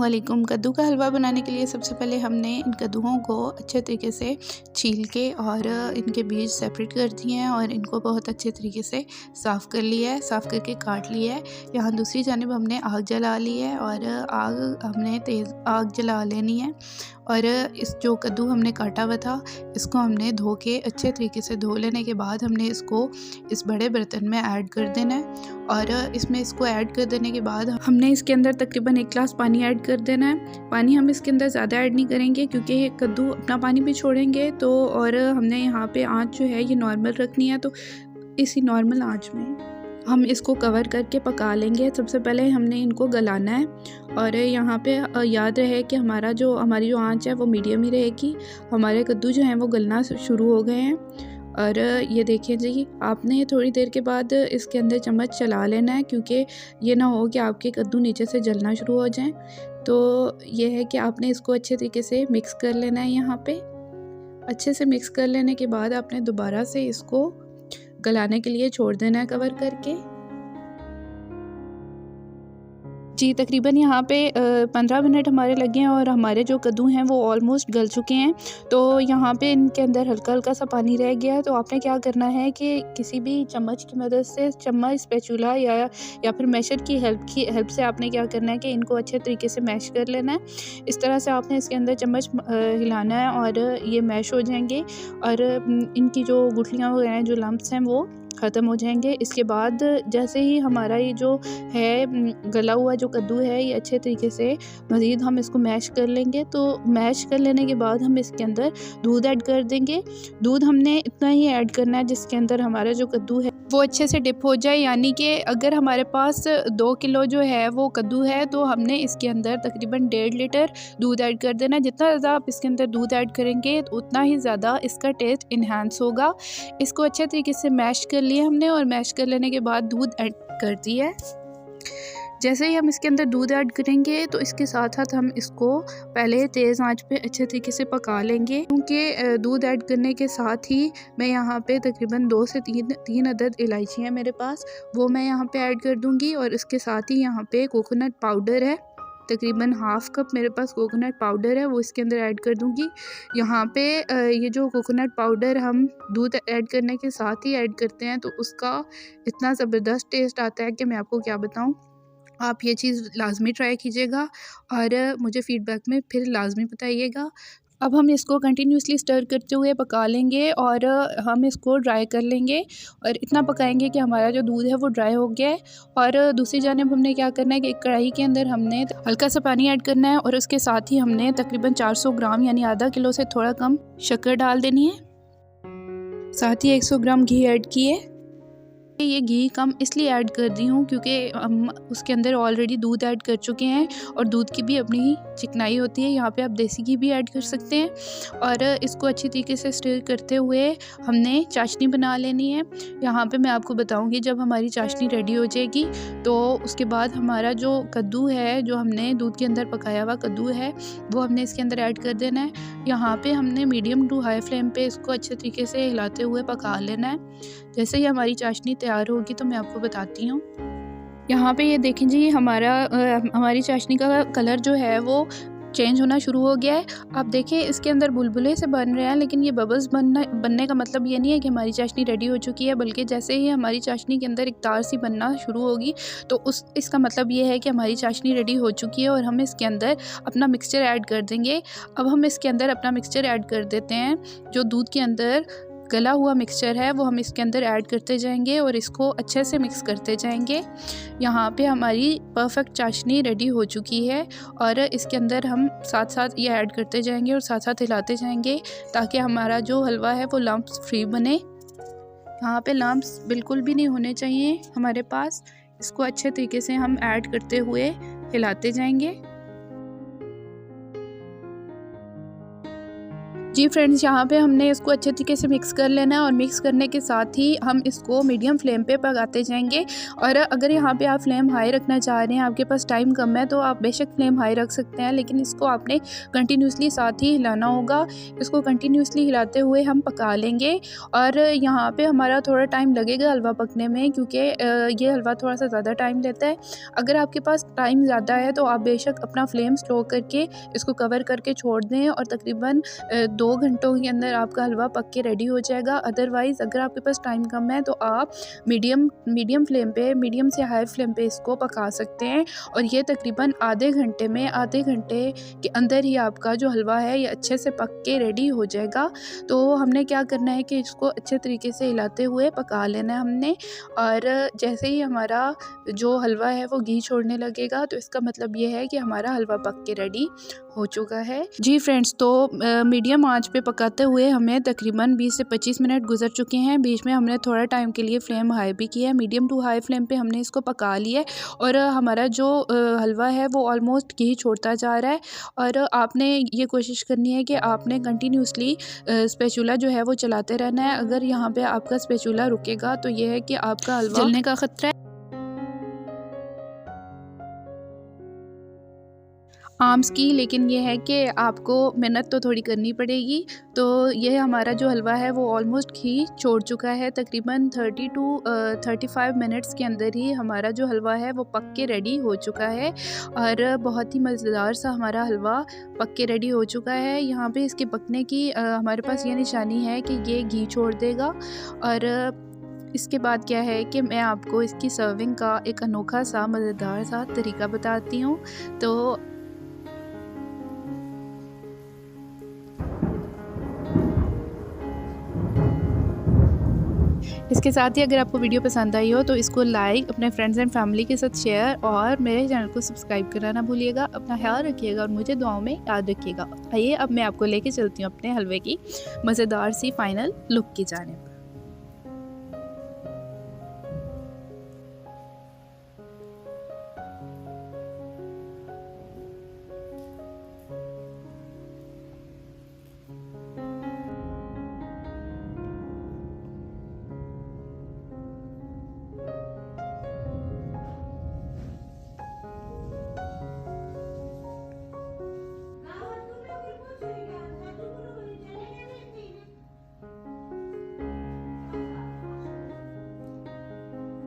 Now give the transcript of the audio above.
अस्सलामुअलैकुम। कद्दू का हलवा बनाने के लिए सबसे पहले हमने इन कद्दूओं को अच्छे तरीके से छील के और इनके बीज सेपरेट कर दिए हैं और इनको बहुत अच्छे तरीके से साफ़ कर लिया है, साफ़ करके काट लिया है। यहाँ दूसरी जानिब हमने आग जला ली है और आग हमने तेज़ आग जला लेनी है। और इस जो कद्दू हमने काटा हुआ था इसको हमने धो के अच्छे तरीके से धो लेने के बाद हमने इसको इस बड़े बर्तन में ऐड कर देना है। और इसमें इसको ऐड कर देने के बाद हमने इसके अंदर तकरीबन 1 गिलास पानी ऐड कर देना है। पानी हम इसके अंदर ज़्यादा ऐड नहीं करेंगे क्योंकि ये कद्दू अपना पानी भी छोड़ेंगे। तो और हमने यहाँ पे आँच जो है ये नॉर्मल रखनी है, तो इसी नॉर्मल आँच में हम इसको कवर करके पका लेंगे। सबसे पहले हमने इनको गलाना है और यहाँ पे याद रहे कि हमारी जो आँच है वो मीडियम ही रहेगी। हमारे कद्दू जो हैं वो गलना शुरू हो गए हैं और ये देखिए जी, आपने थोड़ी देर के बाद इसके अंदर चम्मच चला लेना है क्योंकि ये ना हो कि आपके कद्दू नीचे से जलना शुरू हो जाएं। तो ये है कि आपने इसको अच्छे तरीके से मिक्स कर लेना है। यहाँ पे अच्छे से मिक्स कर लेने के बाद आपने दोबारा से इसको गलाने के लिए छोड़ देना है कवर करके। जी, तकरीबन यहाँ पे 15 मिनट हमारे लगे हैं और हमारे जो कद्दू हैं वो ऑलमोस्ट गल चुके हैं। तो यहाँ पे इनके अंदर हल्का हल्का सा पानी रह गया है। तो आपने क्या करना है कि किसी भी चम्मच की मदद से, चम्मच, स्पैचुला या फिर मैशर की हेल्प से आपने क्या करना है कि इनको अच्छे तरीके से मैश कर लेना है। इस तरह से आपने इसके अंदर चम्मच हिलाना है और ये मैश हो जाएंगे और इनकी जो गुठलियाँ वगैरह जो लम्प्स हैं वो ख़त्म हो जाएंगे। इसके बाद जैसे ही हमारा ये जो है गला हुआ जो कद्दू है ये अच्छे तरीके से मज़ीद हम इसको मैश कर लेंगे। तो मैश कर लेने के बाद हम इसके अंदर दूध ऐड कर देंगे। दूध हमने इतना ही ऐड करना है जिसके अंदर हमारा जो कद्दू है वो अच्छे से डिप हो जाए। यानी कि अगर हमारे पास 2 किलो जो है वो कद्दू है तो हमने इसके अंदर तकरीबन 1.5 लीटर दूध ऐड कर देना है। जितना ज़्यादा आप इसके अंदर दूध ऐड करेंगे तो उतना ही ज़्यादा इसका टेस्ट इन्हांस होगा। इसको अच्छे तरीके से मैश कर लिए हमने और मैश कर लेने के बाद दूध ऐड कर दिया है। जैसे ही हम इसके अंदर दूध ऐड करेंगे तो इसके साथ साथ हम इसको पहले तेज़ आंच पे अच्छे तरीके से पका लेंगे क्योंकि दूध ऐड करने के साथ ही मैं यहाँ पे तकरीबन 2 से 3 अदद इलायची है मेरे पास, वो मैं यहाँ पे ऐड कर दूँगी। और इसके साथ ही यहाँ पे कोकोनट पाउडर है, तकरीबन ½ कप मेरे पास कोकोनट पाउडर है, वो इसके अंदर ऐड कर दूंगी। यहाँ पे ये जो कोकोनट पाउडर हम दूध ऐड करने के साथ ही ऐड करते हैं तो उसका इतना ज़बरदस्त टेस्ट आता है कि मैं आपको क्या बताऊँ। आप ये चीज़ लाजमी ट्राई कीजिएगा और मुझे फ़ीडबैक में फिर लाजमी बताइएगा। अब हम इसको कंटिन्यूसली स्टर करते हुए पका लेंगे और हम इसको ड्राई कर लेंगे और इतना पकाएंगे कि हमारा जो दूध है वो ड्राई हो गया है। और दूसरी जानिब हमने क्या करना है कि एक कढ़ाई के अंदर हमने हल्का सा पानी ऐड करना है और उसके साथ ही हमने तकरीबन 400 ग्राम यानी आधा किलो से थोड़ा कम शक्कर डाल देनी है। साथ ही 100 ग्राम घी ऐड किए। ये घी कम इसलिए ऐड कर दी हूँ क्योंकि हम उसके अंदर ऑलरेडी दूध ऐड कर चुके हैं और दूध की भी अपनी ही चिकनाई होती है। यहाँ पे आप देसी घी भी ऐड कर सकते हैं और इसको अच्छी तरीके से स्टर करते हुए हमने चाशनी बना लेनी है। यहाँ पे मैं आपको बताऊँगी जब हमारी चाशनी रेडी हो जाएगी तो उसके बाद हमारा जो कद्दू है, जो हमने दूध के अंदर पकाया हुआ कद्दू है, वो हमने इसके अंदर ऐड कर देना है। यहाँ पे हमने मीडियम टू हाई फ्लेम पे इसको अच्छे तरीके से हिलाते हुए पका लेना है। जैसे ही हमारी चाशनी तैयार होगी तो मैं आपको बताती हूँ। यहाँ पे ये देखें जी, हमारी चाशनी का कलर जो है वो चेंज होना शुरू हो गया है। आप देखें इसके अंदर बुलबुले से बन रहे हैं, लेकिन ये बबल्स बनने का मतलब ये नहीं है कि हमारी चाशनी रेडी हो चुकी है, बल्कि जैसे ही हमारी चाशनी के अंदर एक तार सी बनना शुरू होगी तो इसका मतलब ये है कि हमारी चाशनी रेडी हो चुकी है और हम इसके अंदर अपना मिक्सचर ऐड कर देंगे। अब हम इसके अंदर अपना मिक्सचर ऐड कर देते हैं। जो दूध के अंदर गला हुआ मिक्सचर है वो हम इसके अंदर ऐड करते जाएंगे और इसको अच्छे से मिक्स करते जाएंगे। यहाँ पे हमारी परफेक्ट चाशनी रेडी हो चुकी है और इसके अंदर हम साथ साथ ये ऐड करते जाएंगे और साथ साथ हिलाते जाएंगे ताकि हमारा जो हलवा है वो लम्प्स फ्री बने। यहाँ पे लम्प्स बिल्कुल भी नहीं होने चाहिए हमारे पास। इसको अच्छे तरीके से हम ऐड करते हुए हिलाते जाएंगे। जी फ्रेंड्स, यहाँ पे हमने इसको अच्छे तरीके से मिक्स कर लेना है और मिक्स करने के साथ ही हम इसको मीडियम फ्लेम पे पकाते जाएंगे। और अगर यहाँ पे आप फ्लेम हाई रखना चाह रहे हैं, आपके पास टाइम कम है, तो आप बेशक फ्लेम हाई रख सकते हैं, लेकिन इसको आपने कंटिन्यूसली साथ ही हिलाना होगा। इसको कंटिन्यूसली हिलाते हुए हम पका लेंगे। और यहाँ पे हमारा थोड़ा टाइम लगेगा हलवा पकने में, क्योंकि ये हलवा थोड़ा सा ज़्यादा टाइम लेता है। अगर आपके पास टाइम ज़्यादा है तो आप बेशक अपना फ्लेम स्लो करके इसको कवर करके छोड़ दें और तकरीबन 2 घंटों के अंदर आपका हलवा पक के रेडी हो जाएगा। अदरवाइज़ अगर आपके पास टाइम कम है तो आप मीडियम फ्लेम पे, मीडियम से हाई फ्लेम पे इसको पका सकते हैं। और ये तकरीबन आधे घंटे के अंदर ही आपका जो हलवा है ये अच्छे से पक के रेडी हो जाएगा। तो हमने क्या करना है कि इसको अच्छे तरीके से हिलाते हुए पका लेना है हमने। और जैसे ही हमारा जो हलवा है वो घी छोड़ने लगेगा तो इसका मतलब ये है कि हमारा हलवा पक के रेडी हो चुका है। जी फ्रेंड्स, तो मीडियम आंच पे पकाते हुए हमें तकरीबन 20 से 25 मिनट गुजर चुके हैं। बीच में हमने थोड़ा टाइम के लिए फ्लेम हाई भी किया है। मीडियम टू हाई फ्लेम पे हमने इसको पका लिया है और हमारा जो हलवा है वो ऑलमोस्ट घी छोड़ता जा रहा है। और आपने ये कोशिश करनी है कि आपने कंटिन्यूसली स्पैचुला जो है वो चलाते रहना है। अगर यहाँ पे आपका स्पैचुला रुकेगा तो ये है कि आपका हलवा जलने का खतरा है। आर्म्स की, लेकिन ये है कि आपको मेहनत तो थोड़ी करनी पड़ेगी। तो ये हमारा जो हलवा है वो ऑलमोस्ट घी छोड़ चुका है। तकरीबन 30 टू 35 मिनट्स के अंदर ही हमारा जो हलवा है वो पक के रेडी हो चुका है। और बहुत ही मज़ेदार सा हमारा हलवा पक के रेडी हो चुका है। यहाँ पे इसके पकने की हमारे पास ये निशानी है कि ये घी छोड़ देगा। और इसके बाद क्या है कि मैं आपको इसकी सर्विंग का एक अनोखा सा मज़ेदार सा तरीका बताती हूँ। तो इसके साथ ही अगर आपको वीडियो पसंद आई हो तो इसको लाइक, अपने फ्रेंड्स एंड फैमिली के साथ शेयर और मेरे चैनल को सब्सक्राइब करना ना भूलिएगा। अपना ख्याल रखिएगा और मुझे दुआओं में याद रखिएगा। आइए अब मैं आपको लेके चलती हूँ अपने हलवे की मज़ेदार सी फाइनल लुक की जानिब।